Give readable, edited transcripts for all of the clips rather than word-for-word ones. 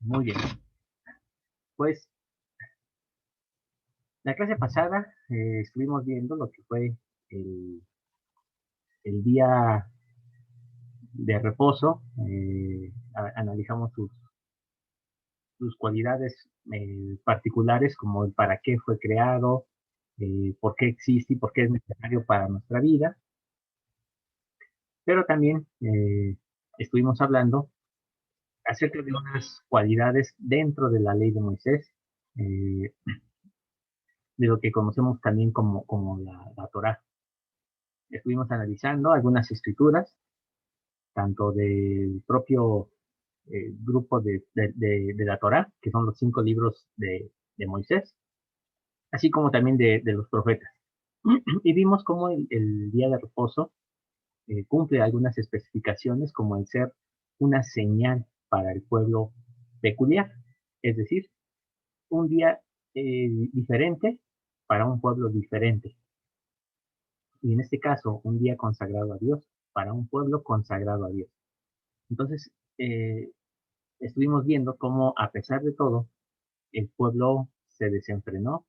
Muy bien. Pues la clase pasada estuvimos viendo lo que fue el, el día de reposo. Analizamos sus cualidades particulares, como el para qué fue creado, por qué existe y por qué es necesario para nuestra vida. Pero también estuvimos hablando acerca de unas cualidades dentro de la ley de Moisés, eh, de lo que conocemos también como la Torá. Estuvimos analizando algunas escrituras, tanto del propio grupo de la Torá, que son los 5 libros de Moisés, así como también de los profetas. Y vimos cómo el día de reposo cumple algunas especificaciones, como el ser una señal para el pueblo peculiar, es decir, un día diferente para un pueblo diferente. Y en este caso, un día consagrado a Dios para un pueblo consagrado a Dios. Entonces, estuvimos viendo cómo, a pesar de todo, el pueblo se desenfrenó,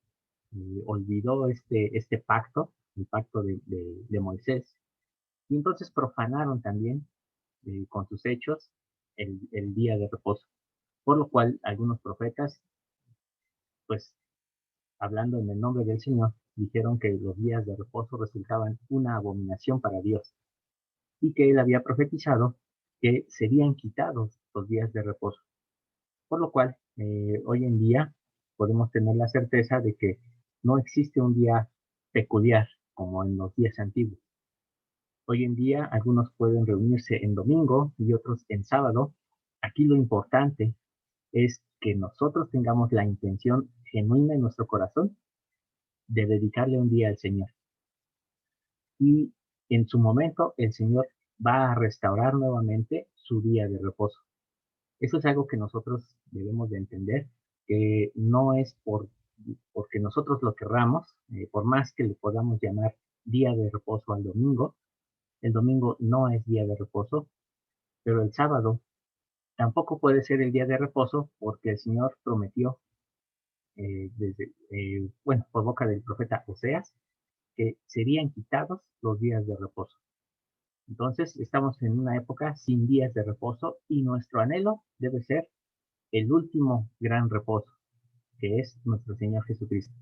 olvidó este pacto, el pacto de Moisés, y entonces profanaron también con sus hechos el día de reposo. Por lo cual, algunos profetas, pues hablando en el nombre del Señor, dijeron que los días de reposo resultaban una abominación para Dios y que él había profetizado que serían quitados los días de reposo. Por lo cual, hoy en día podemos tener la certeza de que no existe un día peculiar como en los días antiguos. Hoy en día algunos pueden reunirse en domingo y otros en sábado. Aquí lo importante es que nosotros tengamos la intención genuina en nuestro corazón de dedicarle un día al Señor. Y en su momento el Señor va a restaurar nuevamente su día de reposo. Eso es algo que nosotros debemos de entender, que no es porque nosotros lo querramos, por más que le podamos llamar día de reposo al domingo, el domingo no es día de reposo, pero el sábado tampoco puede ser el día de reposo porque el Señor prometió, bueno, por boca del profeta Oseas, que serían quitados los días de reposo. Entonces, estamos en una época sin días de reposo y nuestro anhelo debe ser el último gran reposo, que es nuestro Señor Jesucristo.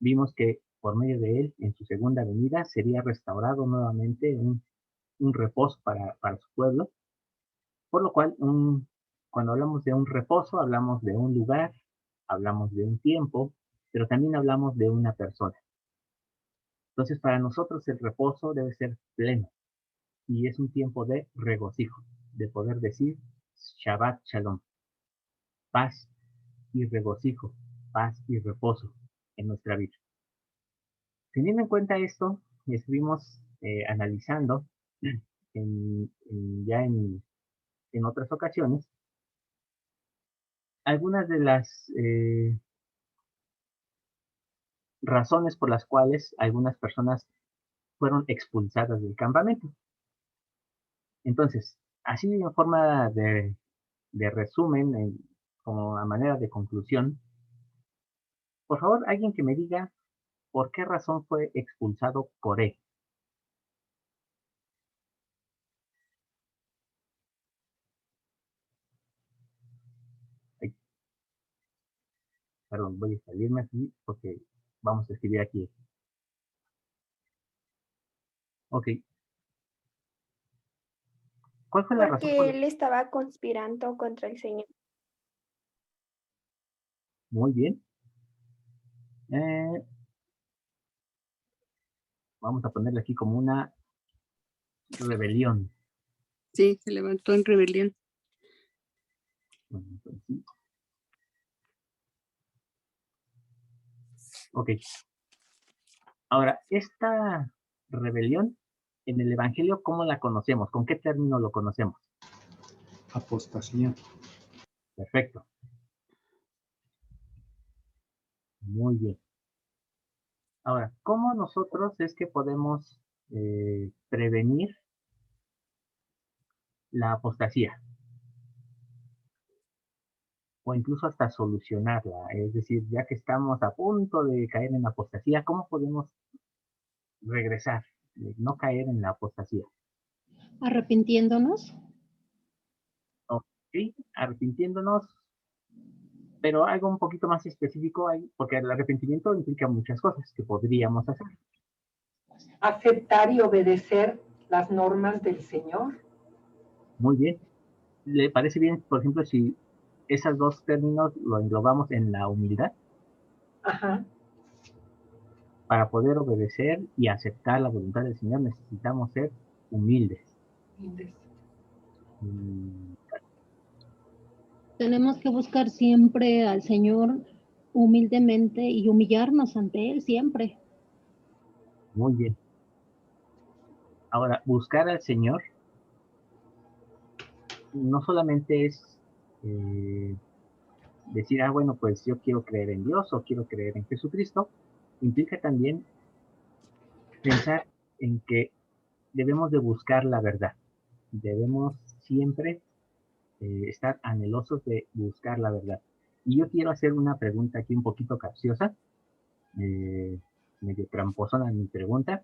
Vimos que por medio de Él, en su segunda venida, sería restaurado nuevamente un reposo para su pueblo, por lo cual cuando hablamos de un reposo, hablamos de un lugar, hablamos de un tiempo, pero también hablamos de una persona. Entonces, para nosotros el reposo debe ser pleno y es un tiempo de regocijo, de poder decir Shabbat Shalom, paz y regocijo, paz y reposo en nuestra vida. Teniendo en cuenta esto, estuvimos analizando ya en otras ocasiones algunas de las razones por las cuales algunas personas fueron expulsadas del campamento. Entonces, así en forma de resumen, como a manera de conclusión, por favor, alguien que me diga por qué razón fue expulsado Coré. Ay, perdón, voy a salirme aquí porque vamos a escribir aquí. Ok, ¿cuál fue la razón Porque por... él estaba conspirando contra el Señor. Muy bien. Vamos a ponerle aquí como una rebelión. Sí, se levantó en rebelión. Bueno, entonces, sí. Ok. Ahora, esta rebelión en el Evangelio, ¿cómo la conocemos? ¿Con qué término lo conocemos? Apostasía. Perfecto. Muy bien. Ahora, ¿cómo nosotros es que podemos prevenir la apostasía? o incluso hasta solucionarla. Es decir, ya que estamos a punto de caer en apostasía, ¿cómo podemos regresar, no caer en la apostasía? Arrepintiéndonos. Ok, arrepintiéndonos, pero algo un poquito más específico ahí, porque el arrepentimiento implica muchas cosas que podríamos hacer. Aceptar y obedecer las normas del Señor. Muy bien. ¿Le parece bien, por ejemplo, si esos dos términos lo englobamos en la humildad? Ajá. Para poder obedecer y aceptar la voluntad del Señor necesitamos ser humildes. Mm, Tenemos que buscar siempre al Señor humildemente y humillarnos ante Él siempre. Muy bien. Ahora, buscar al Señor no solamente es decir, bueno, pues yo quiero creer en Dios o quiero creer en Jesucristo, implica también pensar en que debemos de buscar la verdad. Debemos siempre estar anhelosos de buscar la verdad. Y yo quiero hacer una pregunta aquí un poquito capciosa, medio tramposona mi pregunta.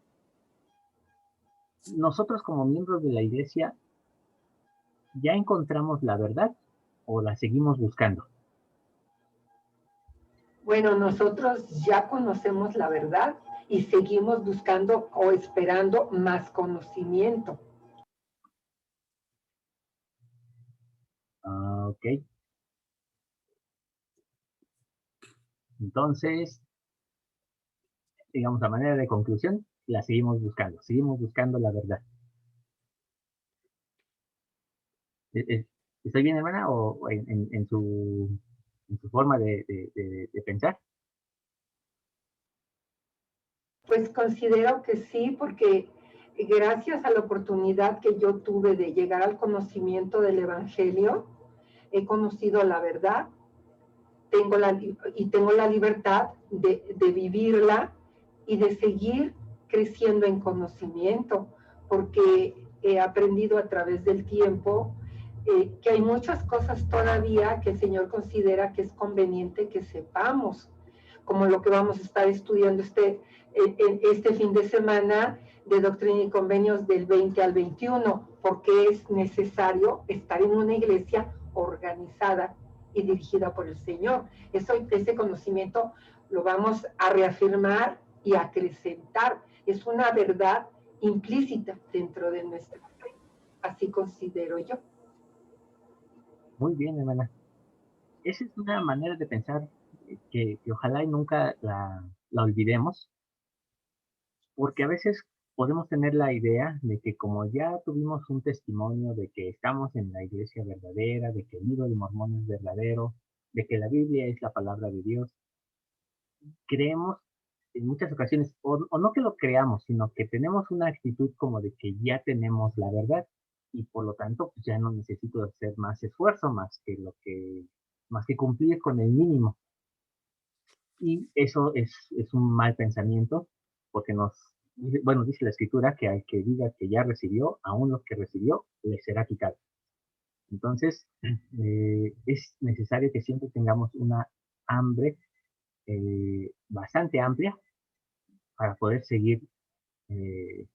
Nosotros como miembros de la iglesia, ¿ya encontramos la verdad o la seguimos buscando? Bueno, nosotros ya conocemos la verdad y seguimos buscando o esperando más conocimiento. Ok. Entonces, digamos, a manera de conclusión, la seguimos buscando la verdad. ¿Estoy bien, hermana? ¿O en su forma de pensar? Pues considero que sí, porque gracias a la oportunidad que yo tuve de llegar al conocimiento del Evangelio, he conocido la verdad, tengo la libertad de vivirla y de seguir creciendo en conocimiento, porque he aprendido a través del tiempo que hay muchas cosas todavía que el Señor considera que es conveniente que sepamos, como lo que vamos a estar estudiando este fin de semana de Doctrina y Convenios del 20 al 21, porque es necesario estar en una iglesia organizada y dirigida por el Señor. Ese conocimiento lo vamos a reafirmar y a acrecentar. Es una verdad implícita dentro de nuestra fe. Así considero yo. Muy bien, hermana. Esa es una manera de pensar que ojalá y nunca la olvidemos, porque a veces podemos tener la idea de que como ya tuvimos un testimonio de que estamos en la iglesia verdadera, de que el libro de Mormón es verdadero, de que la Biblia es la palabra de Dios, creemos en muchas ocasiones, o no que lo creamos, sino que tenemos una actitud como de que ya tenemos la verdad y por lo tanto pues ya no necesito hacer más esfuerzo, más que cumplir con el mínimo. Y eso es un mal pensamiento, porque dice la escritura que al que diga que ya recibió, aún lo que recibió, le será quitado. Entonces, es necesario que siempre tengamos una hambre bastante amplia para poder seguir eh,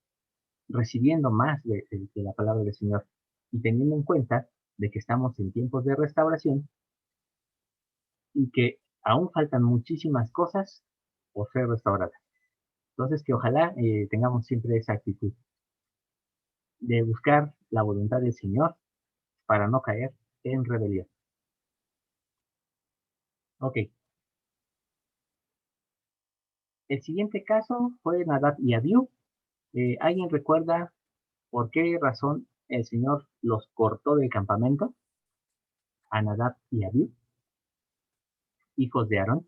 recibiendo más de la palabra del Señor y teniendo en cuenta de que estamos en tiempos de restauración y que aún faltan muchísimas cosas por ser restauradas. Entonces, que ojalá tengamos siempre esa actitud de buscar la voluntad del Señor para no caer en rebelión. Ok. El siguiente caso fue Nadab y Abiú. ¿Alguien recuerda por qué razón el Señor los cortó del campamento? A Nadab y Abiú, hijos de Aarón.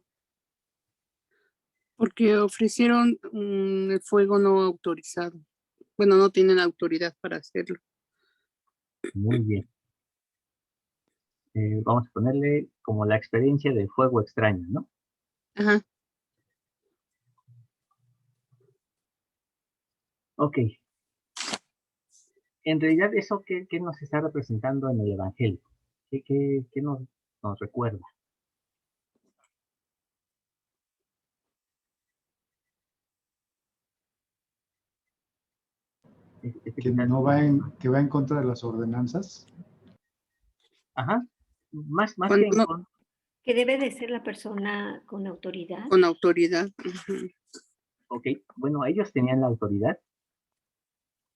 Porque ofrecieron el fuego no autorizado. Bueno, no tienen autoridad para hacerlo. Muy bien. Vamos a ponerle como la experiencia del fuego extraño, ¿no? Ajá. Ok. En realidad, ¿eso qué nos está representando en el Evangelio? ¿Qué nos recuerda? Que que va en contra de las ordenanzas. Ajá. Más que Cuando en no- contra. Que debe de ser la persona con autoridad. Con autoridad. Ujú. Ok, bueno, ellos tenían la autoridad,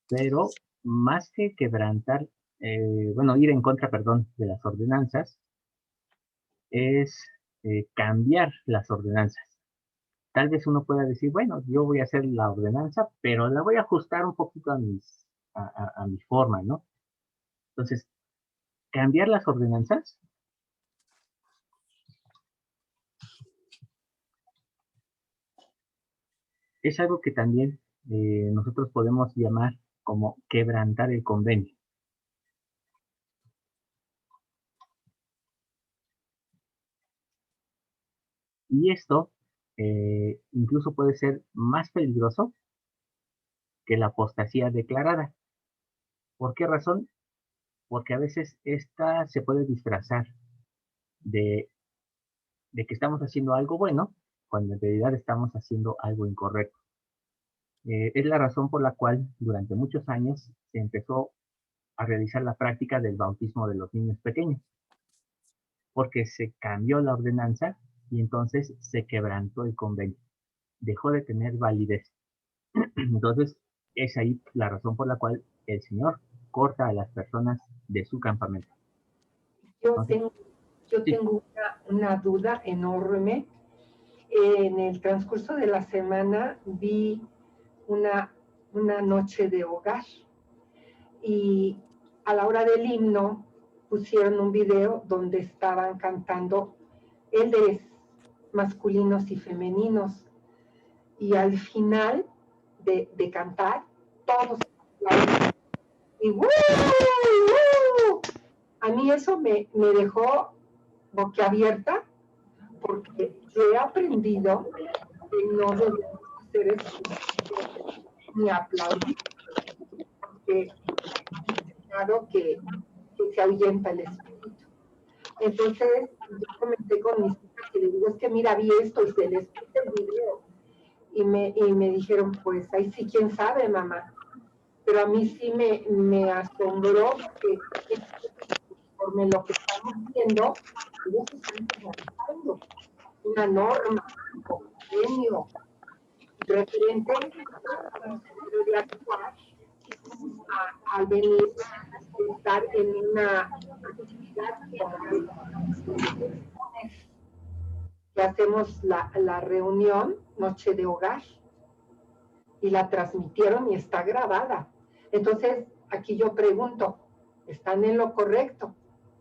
pero más que quebrantar, ir en contra, perdón, de las ordenanzas, es cambiar las ordenanzas. Tal vez uno pueda decir, bueno, yo voy a hacer la ordenanza, pero la voy a ajustar un poquito a mi forma, ¿no? Entonces, cambiar las ordenanzas es algo que también nosotros podemos llamar como quebrantar el convenio. Y esto incluso puede ser más peligroso que la apostasía declarada. ¿Por qué razón? Porque a veces esta se puede disfrazar de, de que estamos haciendo algo bueno, cuando en realidad estamos haciendo algo incorrecto. Es la razón por la cual durante muchos años se empezó a realizar la práctica del bautismo de los niños pequeños, porque se cambió la ordenanza y entonces se quebrantó el convenio, dejó de tener validez. Entonces, es ahí la razón por la cual el Señor corta a las personas de su campamento. Yo Entonces, tengo, yo sí. tengo una duda enorme. En el transcurso de la semana vi una noche de hogar y a la hora del himno pusieron un video donde estaban cantando eldres masculinos y femeninos y al final de cantar todos y ¡woo! ¡Woo! A mí eso me dejó boquiabierta porque yo he aprendido que no debemos hacer eso ni aplaudir porque claro que se ahuyenta el espíritu. Entonces, yo comenté con mis hijas y les digo, es que mira, vi esto y se les puse el video. Y me dijeron, pues ahí sí, quién sabe, mamá. Pero a mí sí me asombró que conforme lo que estamos viendo, ellos están levantando una norma, un convenio, referente de actuar al venir a estar en una actividad que hacemos la reunión Noche de Hogar y la transmitieron y está grabada. Entonces, aquí yo pregunto, ¿están en lo correcto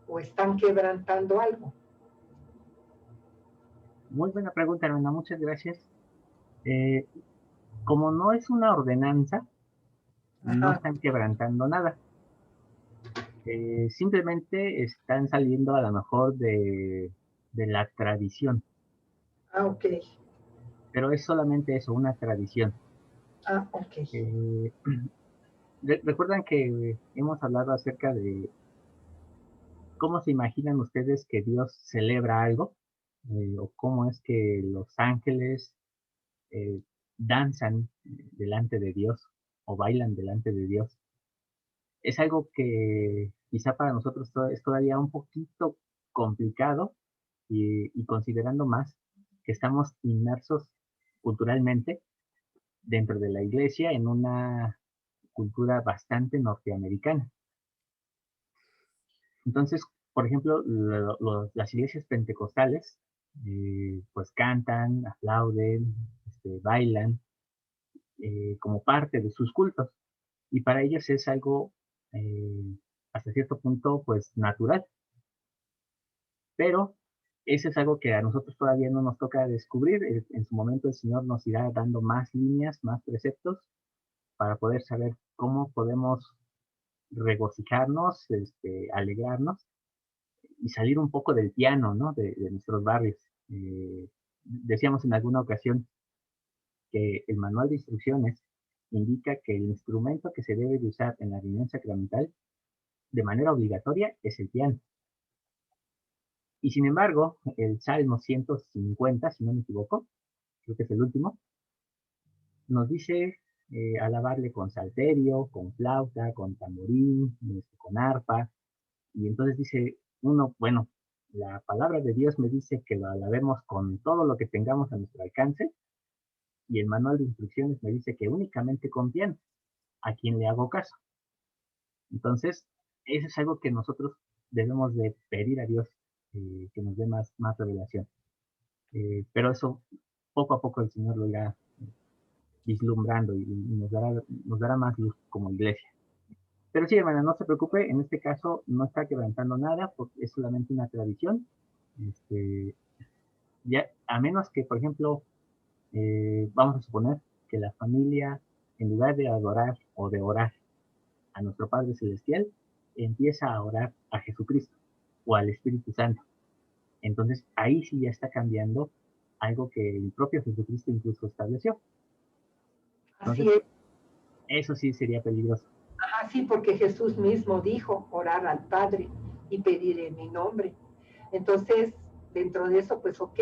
o están quebrantando algo? Muy buena pregunta, hermana, muchas gracias. Como no es una ordenanza, no Ajá. están quebrantando nada. Simplemente están saliendo a lo mejor de la tradición, Ah, ok. pero es solamente eso, una tradición. Ah, ok. Eh, recuerdan que hemos hablado acerca de cómo se imaginan ustedes que Dios celebra algo, o cómo es que los ángeles eh, danzan delante de Dios o bailan delante de Dios. Es algo que quizá para nosotros es todavía un poquito complicado y considerando más que estamos inmersos culturalmente dentro de la iglesia en una cultura bastante norteamericana. Entonces, por ejemplo, las iglesias pentecostales, pues cantan, aplauden, bailan, como parte de sus cultos. Y para ellos es algo, hasta cierto punto, pues natural. Pero eso es algo que a nosotros todavía no nos toca descubrir. En su momento el Señor nos irá dando más líneas, más preceptos, para poder saber cómo podemos regocijarnos, alegrarnos y salir un poco del piano, ¿no? De nuestros barrios. Decíamos en alguna ocasión que el manual de instrucciones indica que el instrumento que se debe de usar en la reunión sacramental de manera obligatoria es el piano. Y sin embargo, el Salmo 150, si no me equivoco, creo que es el último, nos dice alabarle con salterio, con flauta, con tamborín, con arpa. Y entonces dice uno, bueno, la palabra de Dios me dice que lo alabemos con todo lo que tengamos a nuestro alcance, y el manual de instrucciones me dice que únicamente con piano, a quien le hago caso. Entonces, eso es algo que nosotros debemos de pedir a Dios, que nos dé más revelación. Pero eso, poco a poco el Señor lo irá vislumbrando y nos dará más luz como iglesia. Pero sí, hermana, no se preocupe, en este caso no está quebrantando nada, porque es solamente una tradición. Ya, a menos que, por ejemplo, vamos a suponer que la familia, en lugar de adorar o de orar a nuestro Padre Celestial, empieza a orar a Jesucristo o al Espíritu Santo. Entonces, ahí sí ya está cambiando algo que el propio Jesucristo incluso estableció. Entonces, Así es. eso sí sería peligroso. Así porque Jesús mismo dijo orar al Padre y pedir en mi nombre. Entonces, dentro de eso, pues ok.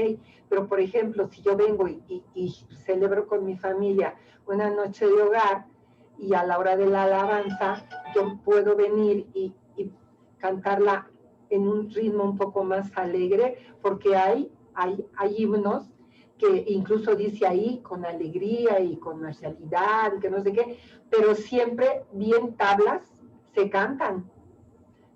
Pero, por ejemplo, si yo vengo y celebro con mi familia una noche de hogar y a la hora de la alabanza, yo puedo venir y cantarla en un ritmo un poco más alegre, porque hay himnos que incluso dice ahí con alegría y con marcialidad, que no sé qué, pero siempre bien tablas se cantan.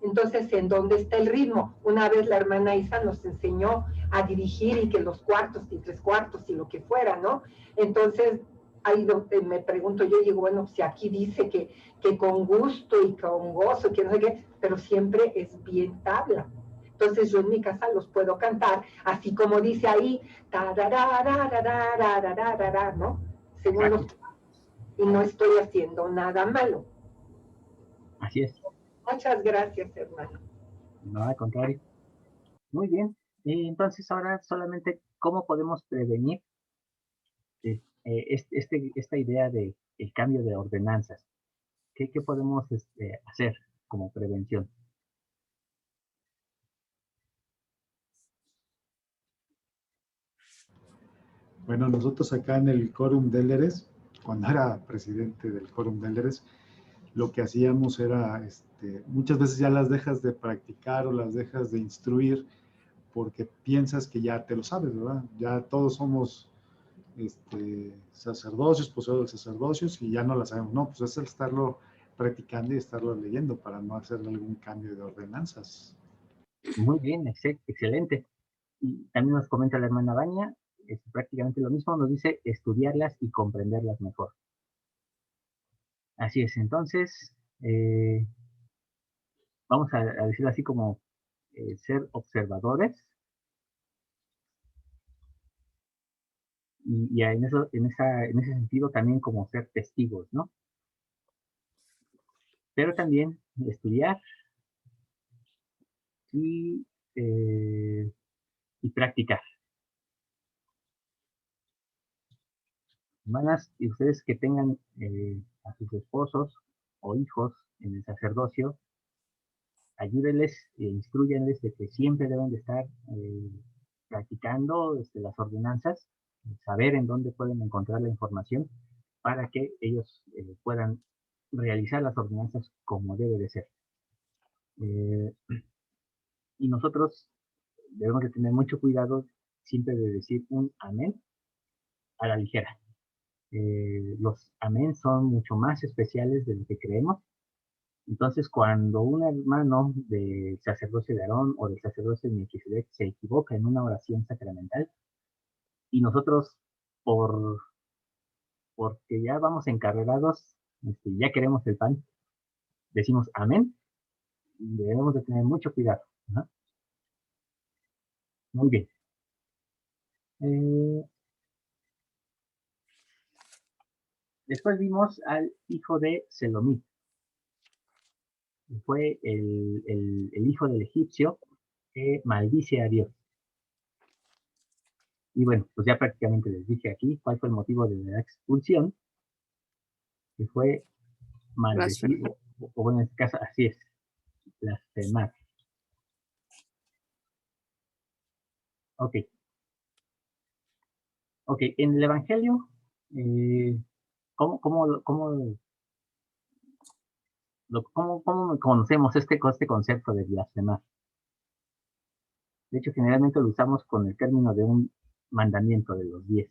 Entonces, ¿en dónde está el ritmo? Una vez la hermana Isa nos enseñó a dirigir y que los cuartos y tres cuartos y lo que fuera, ¿no? Entonces, ahí me pregunto yo, digo, bueno, si aquí dice que con gusto y con gozo, que no sé qué, pero siempre es bien tabla. Entonces yo en mi casa los puedo cantar, así como dice ahí, ¿no? Según los... Y no estoy haciendo nada malo. Así es. Muchas gracias, hermano. No, al contrario. Muy bien. Entonces, ahora solamente, ¿cómo podemos prevenir esta idea de el cambio de ordenanzas? ¿Qué podemos hacer como prevención? Bueno, nosotros acá en el Quórum Délleres, cuando era presidente del Quórum Délleres, lo que hacíamos era, muchas veces ya las dejas de practicar o las dejas de instruir porque piensas que ya te lo sabes, ¿verdad? Ya todos somos sacerdocios, poseedores de sacerdocios y ya no las sabemos. No, pues es el estarlo practicando y estarlo leyendo para no hacer algún cambio de ordenanzas. Muy bien, excelente. Y también nos comenta la hermana Baña, es prácticamente lo mismo, nos dice estudiarlas y comprenderlas mejor. Así es, entonces, vamos a decirlo así como ser observadores y en ese sentido también como ser testigos, ¿no? Pero también estudiar y, y practicar. Hermanas, y ustedes que tengan a sus esposos o hijos en el sacerdocio, ayúdenles e instruyanles de que siempre deben de estar practicando las ordenanzas, saber en dónde pueden encontrar la información para que ellos puedan realizar las ordenanzas como debe de ser. Y nosotros debemos de tener mucho cuidado siempre de decir un amén a la ligera. Los amén son mucho más especiales de lo que creemos. Entonces, cuando un hermano del sacerdocio de Aarón o del sacerdocio de Melquisedec se equivoca en una oración sacramental y nosotros, porque ya vamos encarrerados, ya queremos el pan, decimos amén, debemos de tener mucho cuidado, ¿no? Muy bien. Después vimos al hijo de Selomit. Fue el hijo del egipcio que maldice a Dios. Y bueno, pues ya prácticamente les dije aquí cuál fue el motivo de la expulsión, que fue maldecir, o bueno, en este caso así es, blasfemar. Ok. Ok, en el Evangelio ¿cómo conocemos este concepto de blasfemar? De hecho, generalmente lo usamos con el término de un mandamiento de los 10.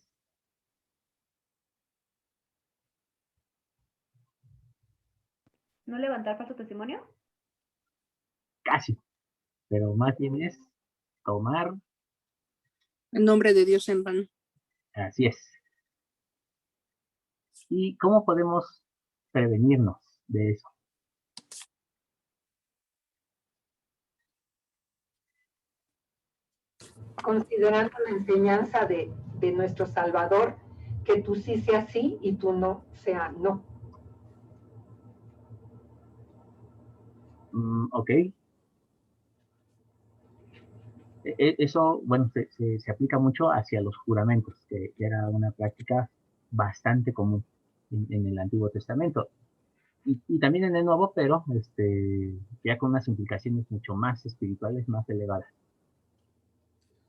¿No levantar falso testimonio? Casi, pero más bien es tomar, El nombre de Dios en vano. así es. ¿Y cómo podemos prevenirnos de eso? Considerando la enseñanza de nuestro Salvador, que tú sí sea sí y tú no sea no. Ok. Eso, bueno, se aplica mucho hacia los juramentos, que era una práctica bastante común en el Antiguo Testamento. Y también en el Nuevo, pero ya con unas implicaciones mucho más espirituales, más elevadas.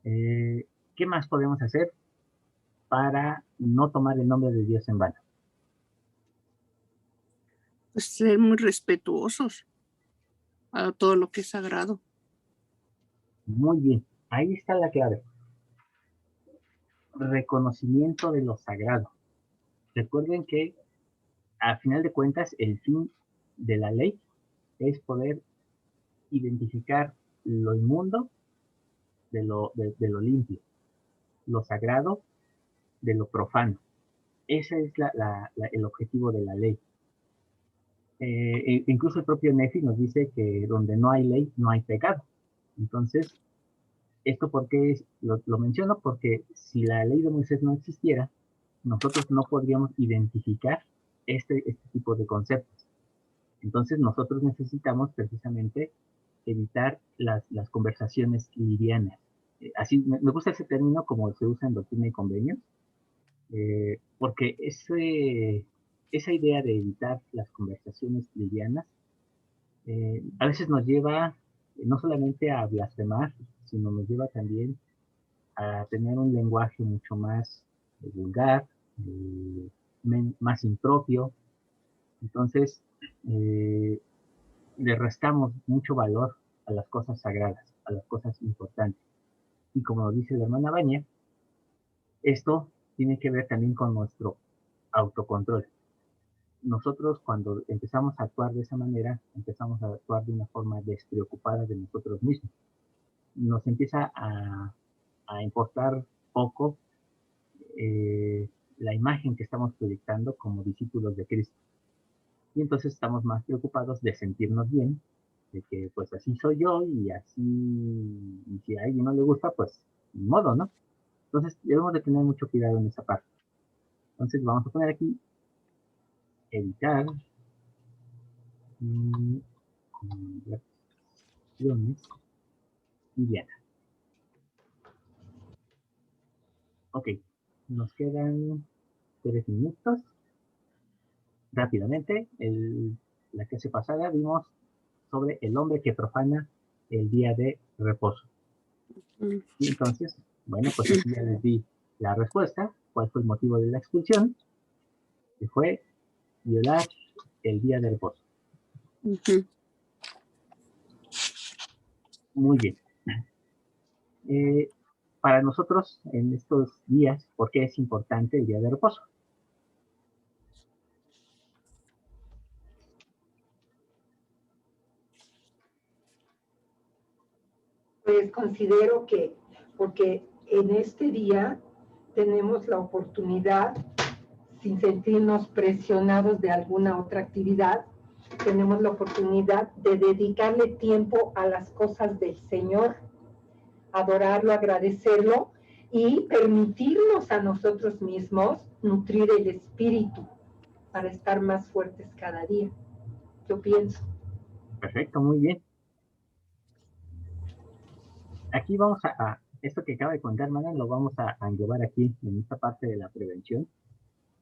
¿Qué más podemos hacer para no tomar el nombre de Dios en vano? Pues ser muy respetuosos a todo lo que es sagrado. Muy bien, ahí está la clave. Reconocimiento de lo sagrado. Recuerden que, a final de cuentas, el fin de la ley es poder identificar lo inmundo de lo limpio, lo sagrado de lo profano. Ese es el objetivo de la ley. Incluso el propio Nefi nos dice que donde no hay ley, no hay pecado. Entonces, ¿esto por qué lo menciono? Porque si la ley de Moisés no existiera, nosotros no podríamos identificar este tipo de conceptos. Entonces, nosotros necesitamos precisamente evitar las conversaciones livianas. Así, me gusta ese término como se usa en Doctrina y Convenios, porque esa idea de evitar las conversaciones livianas a veces nos lleva no solamente a blasfemar, sino nos lleva también a tener un lenguaje mucho más vulgar, más impropio. Entonces, le restamos mucho valor a las cosas sagradas, a las cosas importantes. Y como dice la hermana Baña, esto tiene que ver también con nuestro autocontrol. Nosotros cuando empezamos a actuar de esa manera, empezamos a actuar de una forma despreocupada de nosotros mismos. Nos empieza a importar poco la imagen que estamos proyectando como discípulos de Cristo. Y entonces estamos más preocupados de sentirnos bien, de que pues así soy yo y así, y si a alguien no le gusta, pues ni modo, ¿no? Entonces debemos de tener mucho cuidado en esa parte. Entonces vamos a poner aquí, evitar conversaciones livianas. Ok, nos quedan 3 minutos. Rápidamente, la clase pasada vimos sobre el hombre que profana el día de reposo. Y entonces, bueno, pues aquí ya les di la respuesta, cuál fue el motivo de la expulsión, que fue violar el día de reposo. Muy bien. Para nosotros, en estos días, ¿por qué es importante el día de reposo? Pues considero que, porque en este día tenemos la oportunidad, sin sentirnos presionados de alguna otra actividad, tenemos la oportunidad de dedicarle tiempo a las cosas del Señor, adorarlo, agradecerlo y permitirnos a nosotros mismos nutrir el espíritu para estar más fuertes cada día. Yo pienso. Perfecto, muy bien. Aquí vamos esto que acaba de contar, hermana, lo vamos a llevar aquí en esta parte de la prevención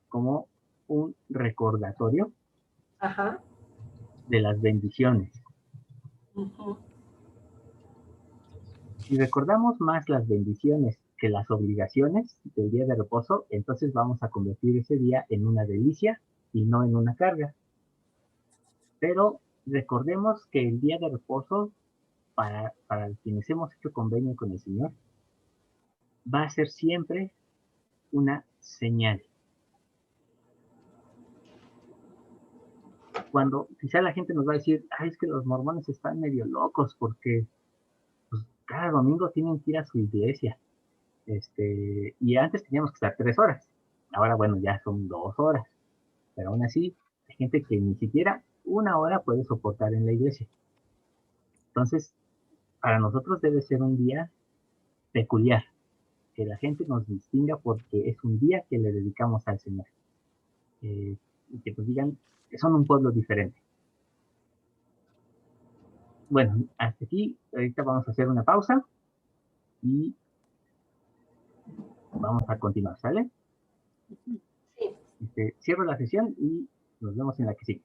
como un recordatorio de las bendiciones. Si recordamos más las bendiciones que las obligaciones del día de reposo, entonces vamos a convertir ese día en una delicia y no en una carga. Pero recordemos que el día de reposo, para quienes hemos hecho convenio con el Señor, va a ser siempre una señal. Cuando quizá la gente nos va a decir, ay, es que los mormones están medio locos porque pues, cada domingo tienen que ir a su iglesia. Y antes teníamos que estar 3 horas. Ahora, bueno, ya son 2 horas. Pero aún así, hay gente que ni siquiera 1 hora puede soportar en la iglesia. Entonces, para nosotros debe ser un día peculiar, que la gente nos distinga porque es un día que le dedicamos al Señor. Y que pues digan que son un pueblo diferente. Bueno, hasta aquí, ahorita vamos a hacer una pausa y vamos a continuar, ¿sale? Sí. Cierro la sesión y nos vemos en la que sigue.